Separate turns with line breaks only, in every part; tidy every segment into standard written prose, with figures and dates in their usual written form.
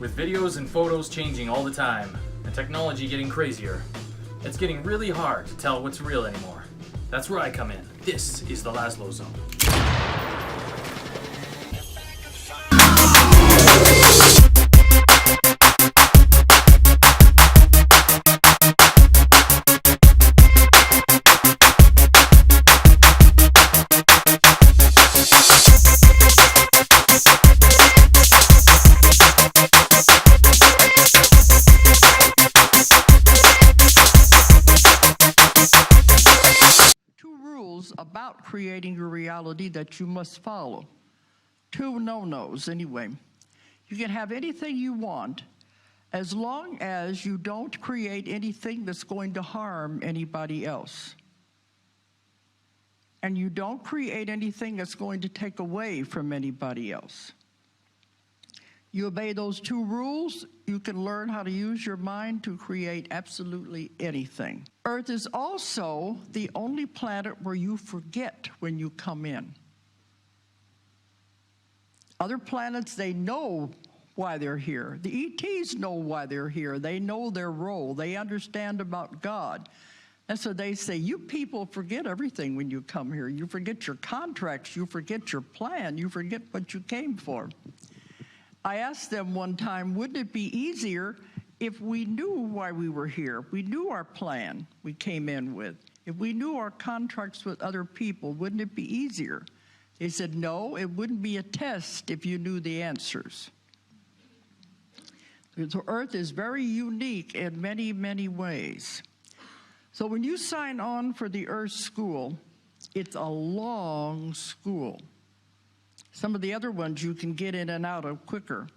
With videos and photos changing all the time, and technology getting crazier, it's getting really hard to tell what's real anymore. That's where I come in. This is the Lazlow Zone.
About creating a reality that you must follow. 2 no-nos anyway. You can have anything you want as long as you don't create anything that's going to harm anybody else. And you don't create anything that's going to take away from anybody else. You obey those 2 rules, you can learn how to use your mind to create absolutely anything. Earth is also the only planet where you forget when you come in. Other planets, they know why they're here. The ETs know why they're here. They know their role. They understand about God. And so they say, you people forget everything when you come here. You forget your contracts. You forget your plan. You forget what you came for. I asked them one time, wouldn't it be easier if we knew why we were here? We knew our plan we came in with. If we knew our contracts with other people, wouldn't it be easier? They said, no, it wouldn't be a test if you knew the answers. So Earth is very unique in many, many ways. So when you sign on for the Earth School, it's a long school. Some of the other ones you can get in and out of quicker.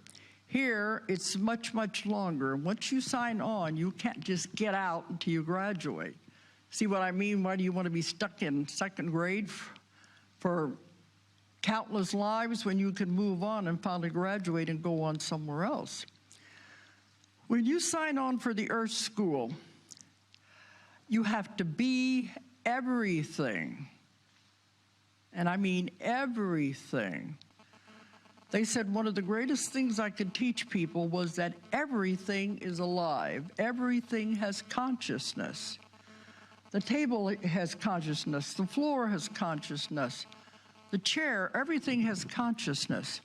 Here, it's much, much longer. Once you sign on, you can't just get out until you graduate. See what I mean? Why do you want to be stuck in 2nd grade for countless lives when you can move on and finally graduate and go on somewhere else? When you sign on for the Earth School, you have to be everything. And I mean everything. They said one of the greatest things I could teach people was that everything is alive. Everything has consciousness. The table has consciousness. The floor has consciousness. The chair, everything has consciousness.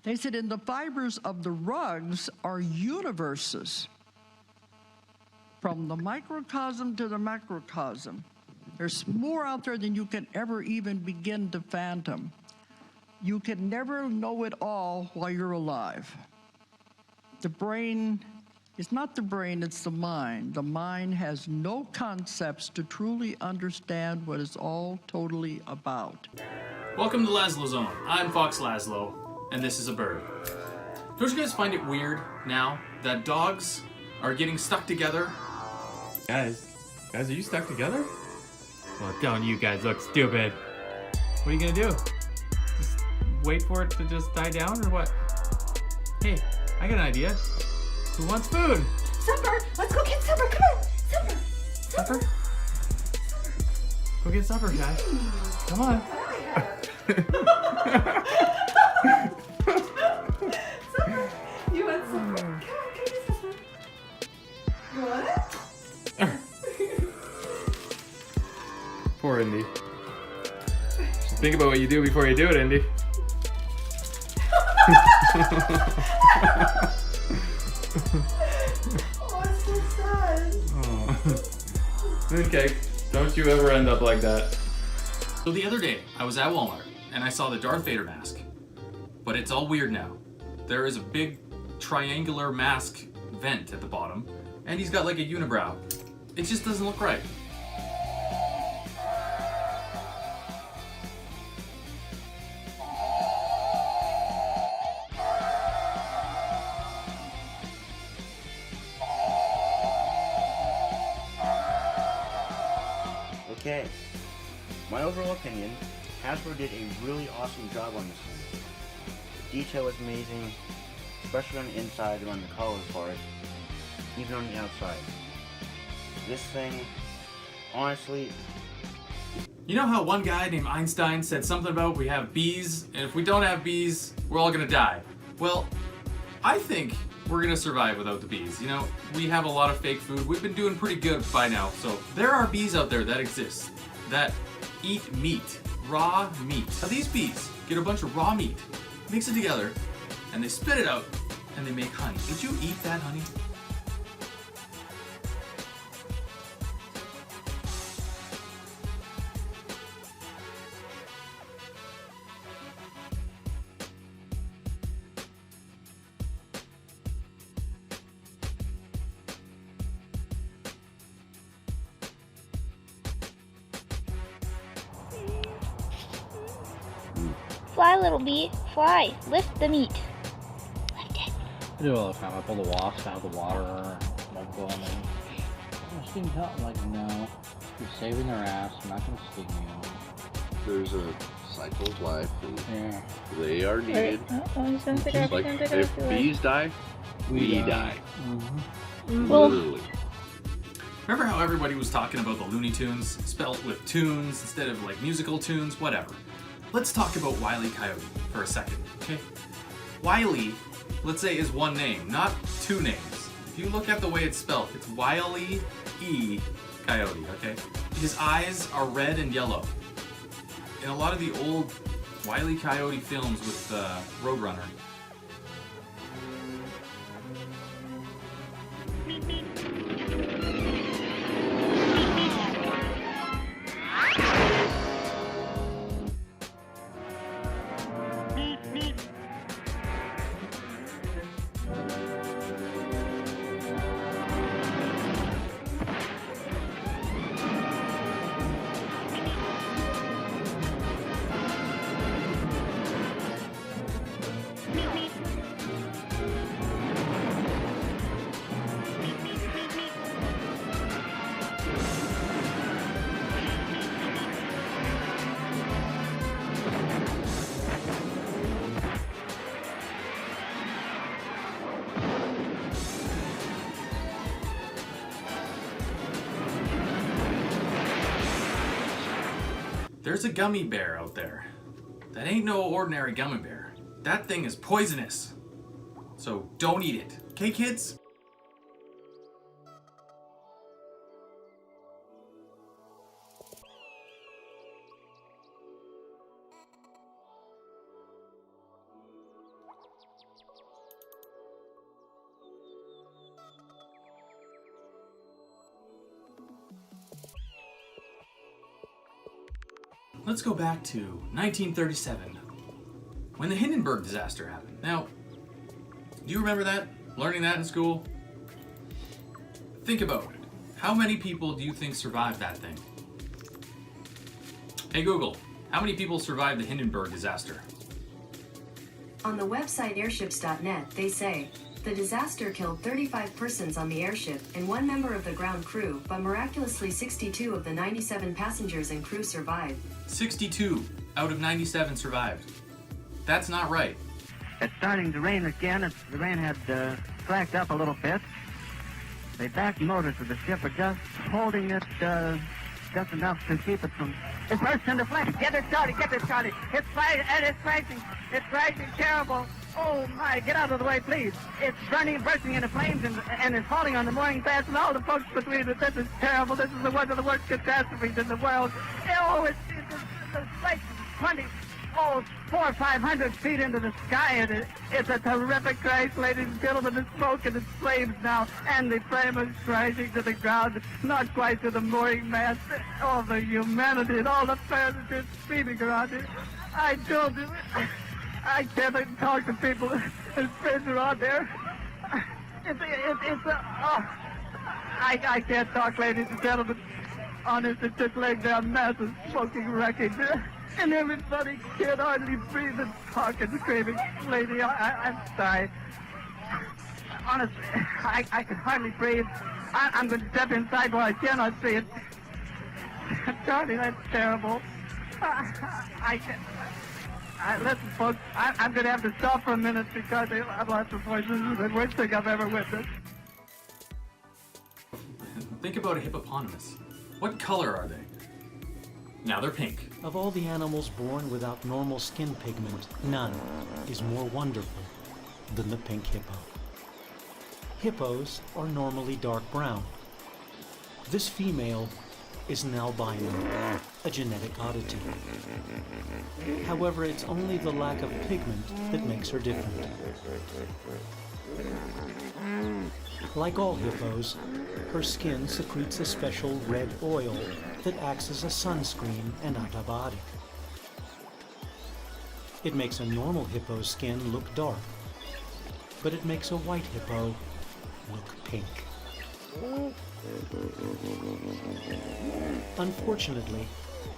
They said in the fibers of the rugs are universes. From the microcosm to the macrocosm. There's more out there than you can ever even begin to fathom. You can never know it all while you're alive. The brain is not the brain, it's the mind. The mind has no concepts to truly understand what it's all totally about.
Welcome to Lazlow Zone. I'm Fox Lazlow, and this is a bird. Don't you guys find it weird now that dogs are getting stuck together?
Guys, are you stuck together?
Well, don't you guys look stupid. What are you gonna do? Just wait for it to just die down or what? Hey, I got an idea. Who wants food?
Supper! Let's go get supper! Come on! Supper!
Supper? Go get supper, guys. Come on.
Supper! You want supper? Come on, get supper. You want it?
Poor Indy. Just think about what you do before you do it, Indy.
Oh, it's so sad.
Oh. Okay, don't you ever end up like that.
So the other day, I was at Walmart, and I saw the Darth Vader mask. But it's all weird now. There is a big triangular mask vent at the bottom, and he's got like a unibrow. It just doesn't look right.
Okay, my overall opinion, Hasbro did a really awesome job on this thing. The detail is amazing, especially on the inside and on the collar part, even on the outside. This thing, honestly...
You know how one guy named Einstein said something about we have bees, and if we don't have bees, we're all gonna die? Well, I think we're gonna survive without the bees. You know, we have a lot of fake food. We've been doing pretty good by now. So there are bees out there that exist that eat meat, raw meat. Now these bees get a bunch of raw meat, mix it together, and they spit it out, and they make honey. Would you eat that honey?
Fly, little bee, fly. Lift the meat. Lift it.
I do it all the time. I pull the wasp out of the water, like going in. Oh, sting help. I'm like, no. You're saving their ass. I'm not going to sting you.
There's a cycle of life, and
Yeah.
they are needed.
He's gonna pick it up.
Like,
He's gonna pick it
if
up.
bees die, we die.
Mm-hmm.
Well-
Literally.
Remember how everybody was talking about the Looney Tunes, spelt with tunes instead of like musical tunes, whatever. Let's talk about Wile E. Coyote for a second, okay? Wile, let's say, is one name, not two names. If you look at the way it's spelled, it's Wile E. Coyote, okay? His eyes are red and yellow. In a lot of the old Wile E. Coyote films with Roadrunner, there's a gummy bear out there. That ain't no ordinary gummy bear. That thing is poisonous. So don't eat it. Okay, kids? Let's go back to 1937, when the Hindenburg disaster happened. Now, do you remember that? Learning that in school? Think about it. How many people do you think survived that thing? Hey Google, how many people survived the Hindenburg disaster?
On the website airships.net, they say, the disaster killed 35 persons on the airship and one member of the ground crew, but miraculously 62 of the 97 passengers and crew survived.
62 out of 97 survived. That's not right.
It's starting to rain again. The rain had slacked up a little bit. The back motors of the ship are just holding it just enough to keep it from... It's burst into flames. Get it started, get it started. It's fighting, and it's crashing. It's crashing terrible. Oh my, get out of the way, please. It's burning, bursting into flames, and it's falling on the mooring mast and all the folks between it. This is terrible. This is one of the worst catastrophes in the world. Oh, it's like 400 or 500 feet into the sky, and it's a terrific crash, ladies and gentlemen. The smoke and the flames now, and the flame is crashing to the ground, not quite to the mooring mast. All the humanity and all the passengers screaming around it. I told you, I can't even talk to people. There's friends around there. I can't talk, ladies and gentlemen. Honest, it took laying down massive smoking wreckage. And everybody can't hardly breathe and talk and screaming. Lady, I'm sorry. Honestly, I can hardly breathe. I'm going to step inside where I cannot see it. Charlie, that's terrible. Listen, folks, I'm going to have to stop for a minute because I've lost my voice. This is the worst thing I've ever witnessed.
Think about a hippopotamus. What color are they? Now they're pink.
Of all the animals born without normal skin pigment, none is more wonderful than the pink hippo. hippos are normally dark brown. This female is an albino, a genetic oddity. However, it's only the lack of pigment that makes her different. Like all hippos, her skin secretes a special red oil that acts as a sunscreen and antibiotic. It makes a normal hippo's skin look dark, but it makes a white hippo look pink. Unfortunately,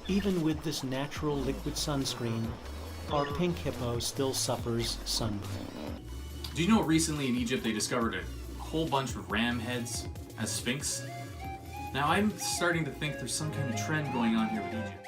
even with this natural liquid sunscreen, our pink hippo still suffers sunburn.
Do you know recently in Egypt they discovered a whole bunch of ram heads as sphinx? Now I'm starting to think there's some kind of trend going on here with Egypt.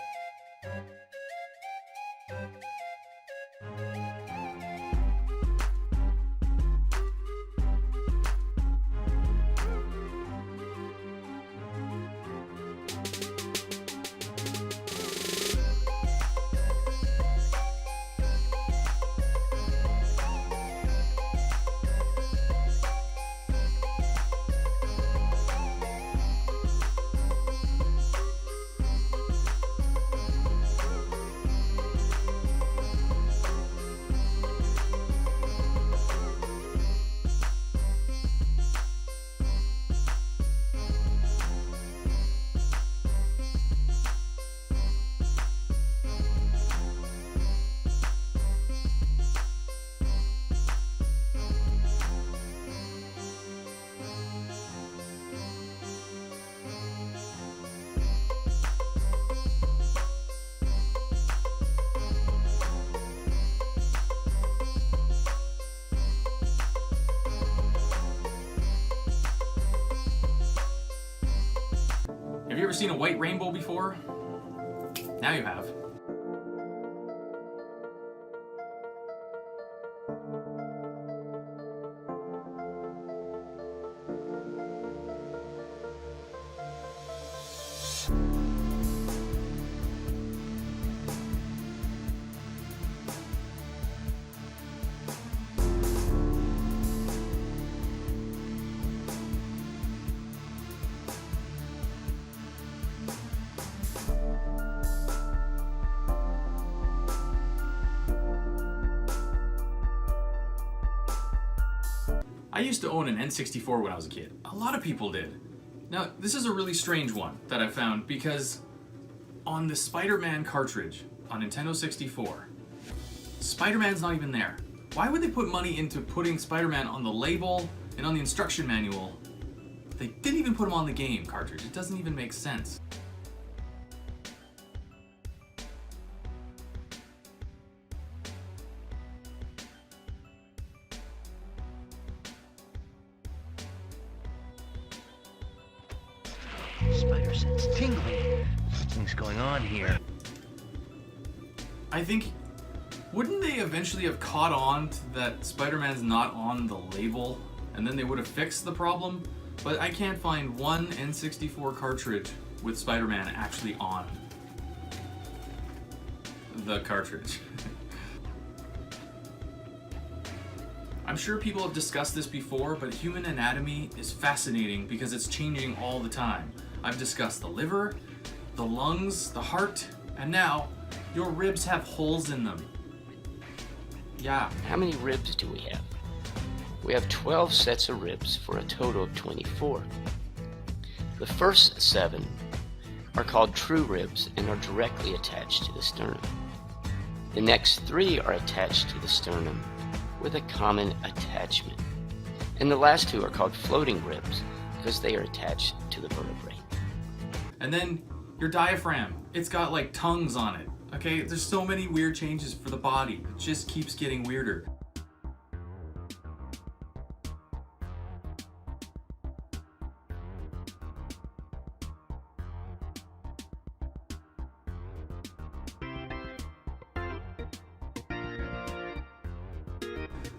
Have you ever seen a white rainbow before? Now you have. I used to own an N64 when I was a kid. A lot of people did. Now, this is a really strange one that I found because on the Spider-Man cartridge on Nintendo 64, Spider-Man's not even there. Why would they put money into putting Spider-Man on the label and on the instruction manual? They didn't even put him on the game cartridge. It doesn't even make sense.
Spider sense tingling. Something's going on here.
I think, wouldn't they eventually have caught on to that Spider-Man's not on the label, and then they would have fixed the problem? But I can't find one N64 cartridge with Spider-Man actually on the cartridge. I'm sure people have discussed this before, but human anatomy is fascinating because it's changing all the time. I've discussed the liver, the lungs, the heart, and now your ribs have holes in them. Yeah.
How many ribs do we have? We have 12 sets of ribs for a total of 24. The first 7 are called true ribs and are directly attached to the sternum. The next 3 are attached to the sternum with a common attachment. And the last 2 are called floating ribs because they are attached to the vertebrae.
And then your diaphragm, it's got like tongues on it. Okay, there's so many weird changes for the body. It just keeps getting weirder.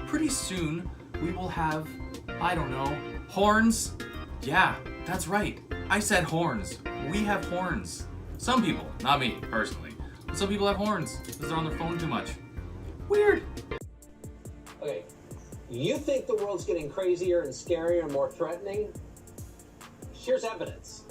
Pretty soon, we will have, I don't know, horns? Yeah, that's right. I said horns. We have horns. Some people, not me, personally. But some people have horns because they're on their phone too much. Weird.
Okay, You think the world's getting crazier and scarier and more threatening? Here's evidence.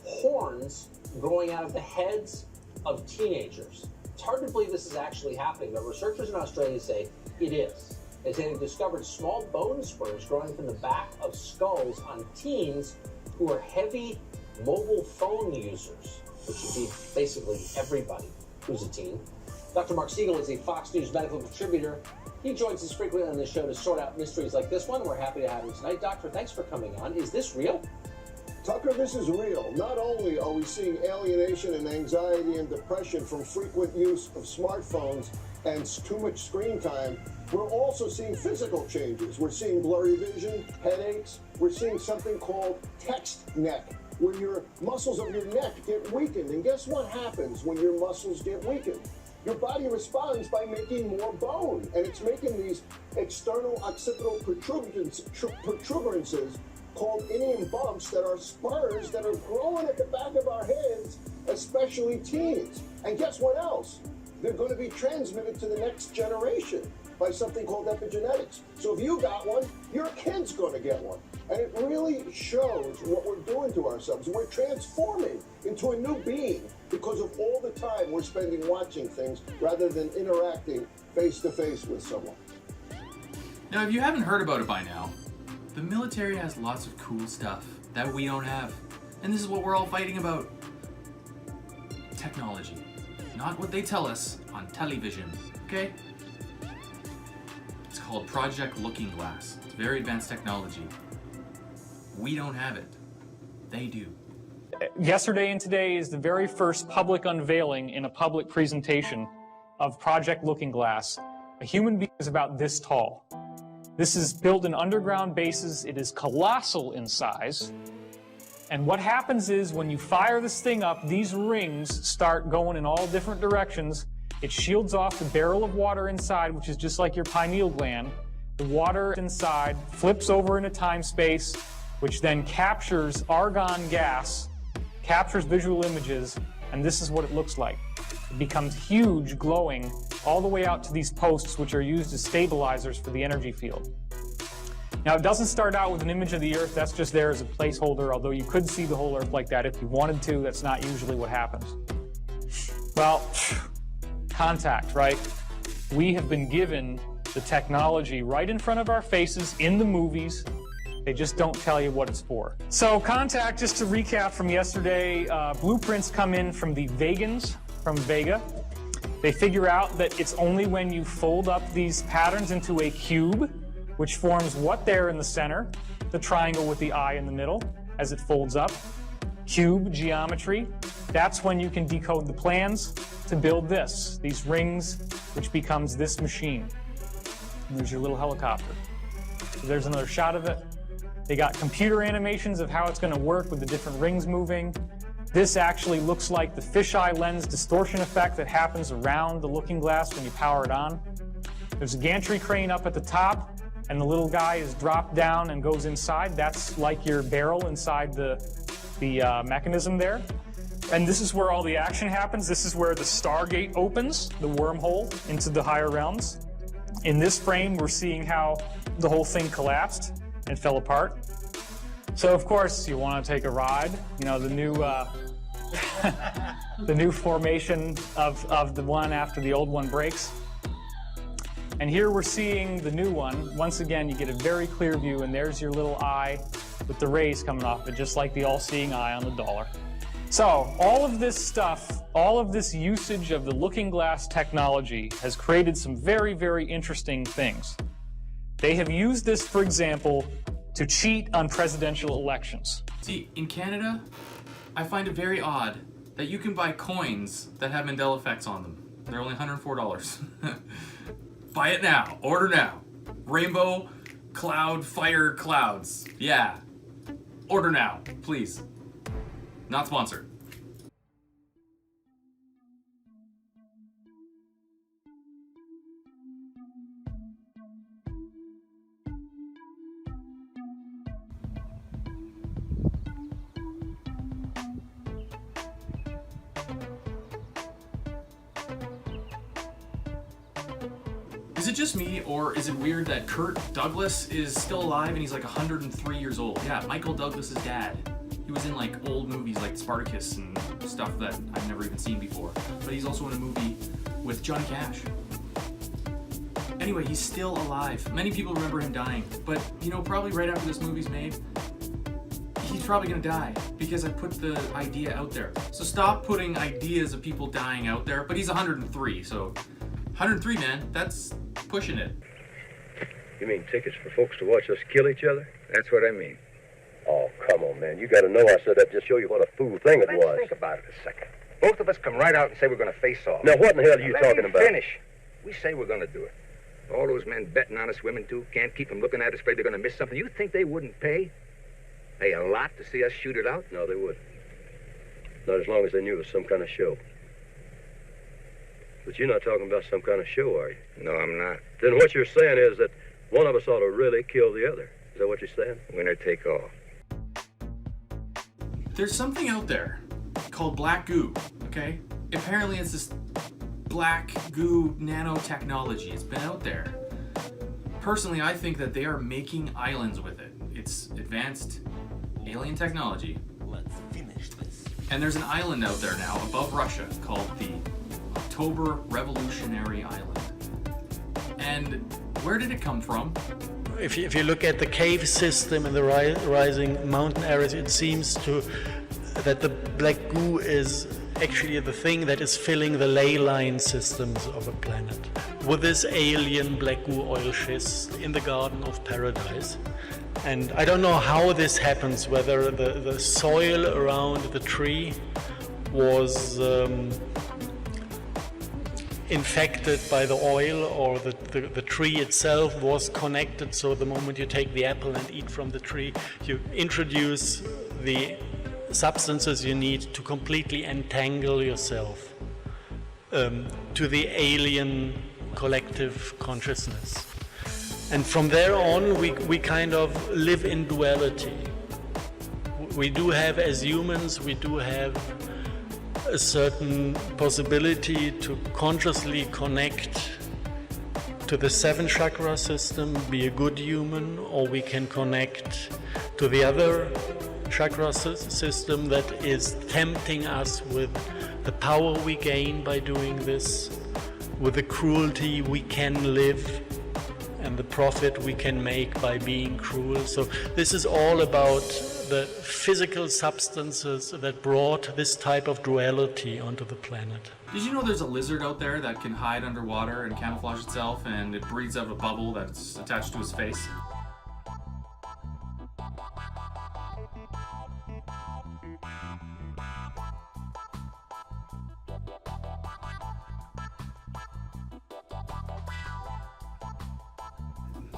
Horns growing out of the heads of teenagers. It's hard to believe this is actually happening, but researchers in Australia say it is. They say they've discovered small bone spurs growing from the back of skulls on teens who are heavy mobile phone users, which would be basically everybody who's a teen. Dr. Mark Siegel is a Fox News medical contributor. He joins us frequently on this show to sort out mysteries like this one. We're happy to have him tonight. Doctor, thanks for coming on. Is this real?
Tucker, this is real. Not only are we seeing alienation and anxiety and depression from frequent use of smartphones and too much screen time, we're also seeing physical changes. We're seeing blurry vision, headaches. We're seeing something called text neck, where your muscles of your neck get weakened. And guess what happens when your muscles get weakened? Your body responds by making more bone, and it's making these external occipital protuberances called inium bumps that are spurs that are growing at the back of our heads, especially teens. And guess what else? They're going to be transmitted to the next generation by something called epigenetics. So if you got one, your kid's going to get one. And it really shows what we're doing to ourselves. We're transforming into a new being because of all the time we're spending watching things rather than interacting face to face with someone.
Now, if you haven't heard about it by now, the military has lots of cool stuff that we don't have. And this is what we're all fighting about. Technology. Not what they tell us on television, okay? It's called Project Looking Glass. It's very advanced technology. We don't have it. They do.
Yesterday and today is the very first public unveiling in a public presentation of Project Looking Glass. A human being is about this tall. This is built in underground bases. It is colossal in size. And what happens is when you fire this thing up, these rings start going in all different directions. It shields off the barrel of water inside, which is just like your pineal gland. The water inside flips over into time-space, which then captures argon gas, captures visual images, and this is what it looks like. It becomes huge, glowing, all the way out to these posts, which are used as stabilizers for the energy field. Now, it doesn't start out with an image of the Earth. That's just there as a placeholder, although you could see the whole Earth like that if you wanted to. That's not usually what happens. Well, contact, right? We have been given the technology right in front of our faces in the movies. They just don't tell you what it's for. So contact, just to recap from yesterday, blueprints come in from the Vegans, from Vega. They figure out that it's only when you fold up these patterns into a cube, which forms what there in the center, the triangle with the eye in the middle, as it folds up. Cube geometry, that's when you can decode the plans to build this, these rings, which becomes this machine. And there's your little helicopter. So there's another shot of it. They got computer animations of how it's going to work with the different rings moving. This actually looks like the fisheye lens distortion effect that happens around the looking glass when you power it on. There's a gantry crane up at the top, and the little guy is dropped down and goes inside. That's like your barrel inside the mechanism there. And this is where all the action happens. This is where the Stargate opens, the wormhole into the higher realms. In this frame, we're seeing how the whole thing collapsed and fell apart. So of course, you want to take a ride. You know, the new the new formation of the one after the old one breaks. And here we're seeing the new one. Once again, you get a very clear view, and there's your little eye with the rays coming off it, just like the all-seeing eye on the dollar. So all of this stuff, all of this usage of the looking glass technology has created some very, very interesting things. They have used this, for example, to cheat on presidential elections.
See, in Canada, I find it very odd that you can buy coins that have Mandela effects on them. They're only $104. Buy it now. Order now. Rainbow, cloud, fire, clouds. Yeah. Order now, please. Not sponsored. Is it just me, or is it weird that Kirk Douglas is still alive and he's like 103 years old? Yeah, Michael Douglas's dad. He was in like old movies like Spartacus and stuff that I've never even seen before. But he's also in a movie with Johnny Cash. Anyway, he's still alive. Many people remember him dying, but you know, probably right after this movie's made, he's probably gonna die because I put the idea out there. So stop putting ideas of people dying out there. But he's 103, so 103, man, that's pushing it.
You mean tickets for folks to watch us kill each other? That's what I mean. Oh, come on, man. You gotta know I said that just show you what a fool thing it was.
Think about it a second. Both of us come right out and say we're going to face off.
Now, what in the hell are you talking about?
Finish. We say we're going to do it. All those men betting on us women, too, can't keep them looking at us afraid they're going to miss something. You think they wouldn't pay? Pay a lot to see us shoot it out?
No, they wouldn't. Not as long as they knew it was some kind of show. But you're not talking about some kind of show, are you?
No, I'm not.
Then what you're saying is that one of us ought to really kill the other. Is that what you're saying?
Winner take all.
There's something out there called black goo, okay? Apparently it's this black goo nanotechnology. It's been out there. Personally, I think that they are making islands with it. It's advanced alien technology.
Let's finish this.
And there's an island out there now above Russia called the October Revolutionary Island. And where did it come from?
If you look at the cave system and the rising mountain areas, it seems that the black goo is actually the thing that is filling the ley line systems of a planet. With this alien black goo oil schist in the Garden of Paradise. And I don't know how this happens, whether the soil around the tree was infected by the oil, or the tree itself was connected, so the moment you take the apple and eat from the tree, you introduce the substances you need to completely entangle yourself to the alien collective consciousness. And from there on, we kind of live in duality. We do have, as humans, we do have a certain possibility to consciously connect to the 7 chakra system, be a good human, or we can connect to the other chakra system that is tempting us with the power we gain by doing this, with the cruelty we can live, and the profit we can make by being cruel. So this is all about the physical substances that brought this type of duality onto the planet.
Did you know there's a lizard out there that can hide underwater and camouflage itself, and it breathes out of a bubble that's attached to his face?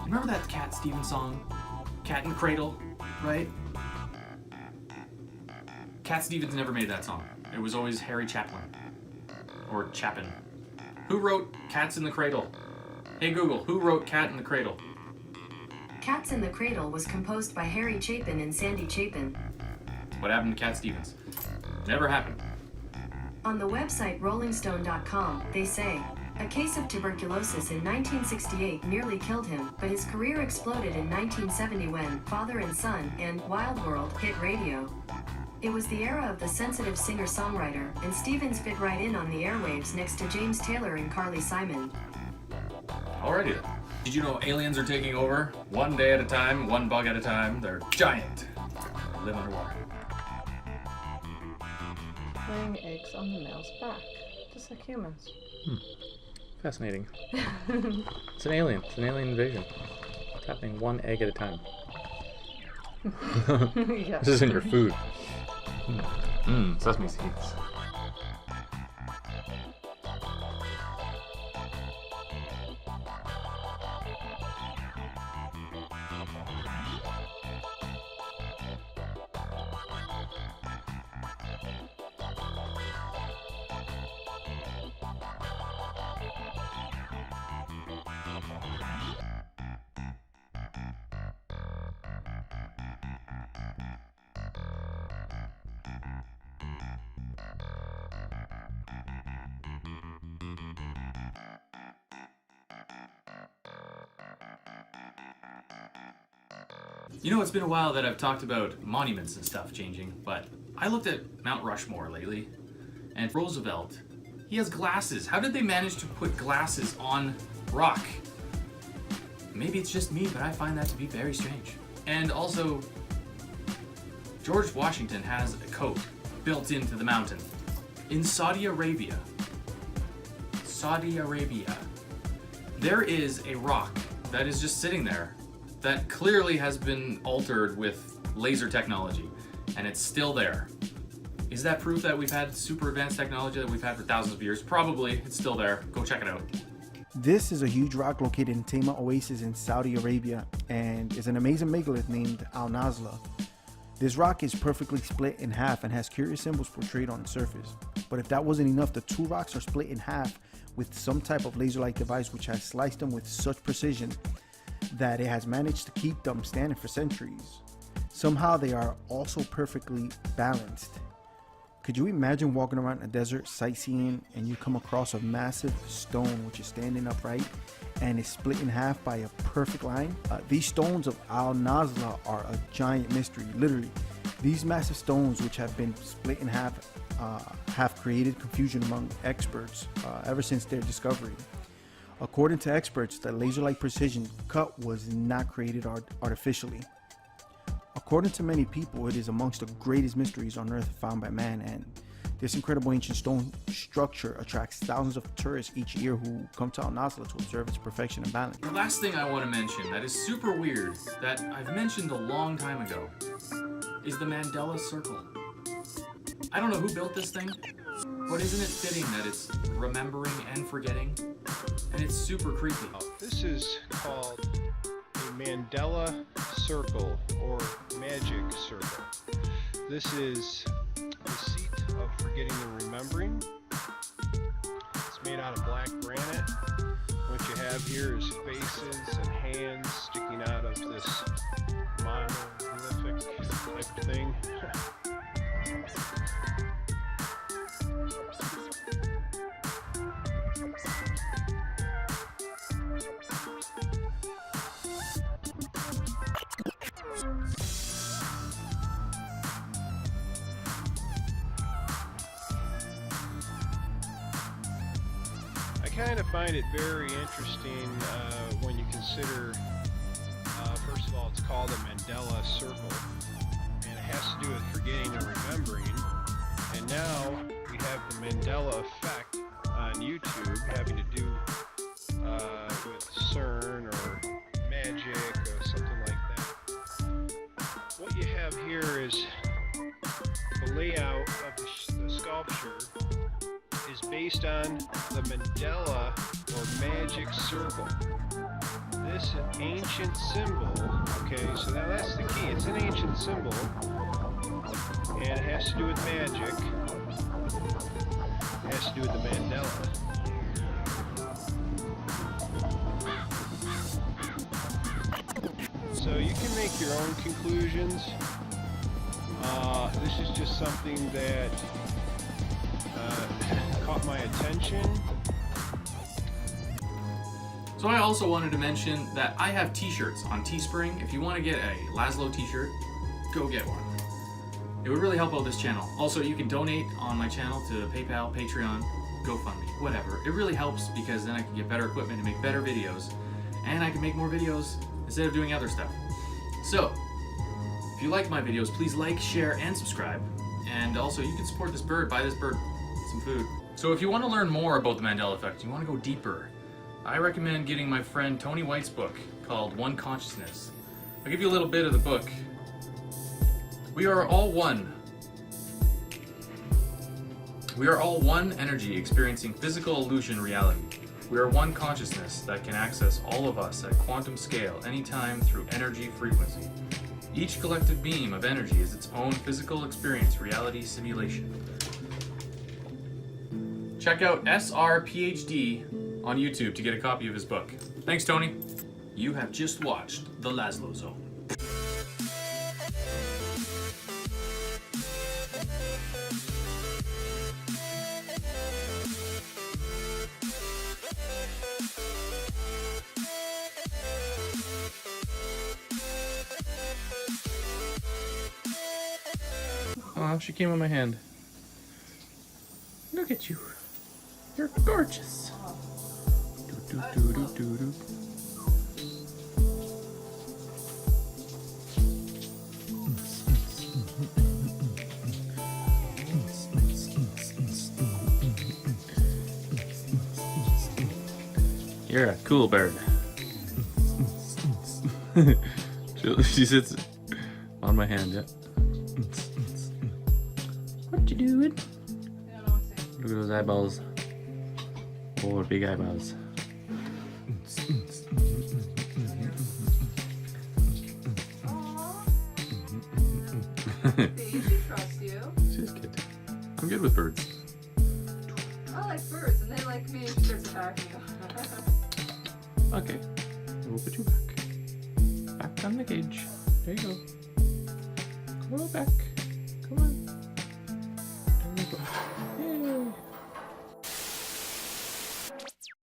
Remember that Cat Stevens song, Cat in the Cradle, right? Cat Stevens never made that song. It was always Harry Chaplin. Or Chapin. Who wrote Cats in the Cradle? Hey Google, who wrote Cat in the Cradle?
Cats in the Cradle was composed by Harry Chapin and Sandy Chapin.
What happened to Cat Stevens? Never happened.
On the website rollingstone.com, they say, a case of tuberculosis in 1968 nearly killed him, but his career exploded in 1970 when Father and Son and Wild World hit radio. It was the era of the sensitive singer-songwriter, and Stevens fit right in on the airwaves next to James Taylor and Carly Simon.
Alrighty then. Did you know aliens are taking over? One day at a time, one bug at a time. They're giant. They live underwater.
Laying eggs on the male's back, just like humans.
Fascinating. It's an alien. It's an alien invasion. It's happening one egg at a time.
Yeah.
This is in your food. Sesame seeds.
You know, it's been a while that I've talked about monuments and stuff changing, but I looked at Mount Rushmore lately, and Roosevelt, he has glasses. How did they manage to put glasses on rock? Maybe it's just me, but I find that to be very strange. And also, George Washington has a coat built into the mountain. In Saudi Arabia, there is a rock that is just sitting there that clearly has been altered with laser technology, and it's still there. Is that proof that we've had super advanced technology that we've had for thousands of years? Probably. It's still there. Go check it out.
This is a huge rock located in Tema Oasis in Saudi Arabia and is an amazing megalith named Al-Nazla. This rock is perfectly split in half and has curious symbols portrayed on its surface. But if that wasn't enough, the two rocks are split in half with some type of laser-like device which has sliced them with such precision that it has managed to keep them standing for centuries. Somehow they are also perfectly balanced. Could you imagine walking around a desert sightseeing and you come across a massive stone which is standing upright and is split in half by a perfect line? These stones of Al-Nazla are a giant mystery, literally. These massive stones which have been split in half have created confusion among experts ever since their discovery. According to experts, the laser-like precision cut was not created artificially. According to many people, it is amongst the greatest mysteries on Earth found by man, and this incredible ancient stone structure attracts thousands of tourists each year who come to Al-Nazla to observe its perfection and balance.
The last thing I want to mention that is super weird, that I've mentioned a long time ago, is the Mandela circle. I don't know who built this thing, but isn't it fitting that it's remembering and forgetting? And it's super creepy.
This is called a Mandela circle or magic circle. This is the seat of forgetting and remembering. It's made out of black granite. What you have here is faces and hands sticking out of this monolithic type thing. I kind of find it very interesting when you consider, first of all, it's called a Mandela circle, and it has to do with forgetting and remembering. And now we have the Mandela effect on YouTube having to do with CERN or magic or something like that. What you have here is the layout of the sculpture is based on the Mandela or magic circle. This ancient symbol, okay, so now that's the key. It's an ancient symbol, and it has to do with magic. It has to do with the Mandela. So you can make your own conclusions. This is just something that caught my attention.
So I also wanted to mention that I have t-shirts on Teespring. If you want to get a Lazlow t-shirt, go get one. It would really help out this channel. Also, you can donate on my channel to PayPal, Patreon, GoFundMe, whatever. It really helps because then I can get better equipment and make better videos, and I can make more videos instead of doing other stuff. So, if you like my videos, please like, share, and subscribe. And also, you can support this bird, buy this bird some food. So if you want to learn more about the Mandela effect, you want to go deeper, I recommend getting my friend Tony White's book called One Consciousness. I'll give you a little bit of the book. We are all one. We are all one energy experiencing physical illusion reality. We are one consciousness that can access all of us at quantum scale anytime through energy frequency. Each collective beam of energy is its own physical experience reality simulation. Check out SR PhD on YouTube to get a copy of his book. Thanks, Tony. You have just watched The Lazlow Zone.
Oh, she came on my hand. Look at you. You're gorgeous. Do, do, do, do, do, do. You're a cool bird. She sits on my hand, yeah. What you doing? Look at those eyeballs. Oh, big eyeballs.
She trusts you.
She's good. I'm good with birds.
I like birds, and they like me. She starts attacking you.
Okay, we'll put you back. Back on the cage. There you go. Go back. Come on.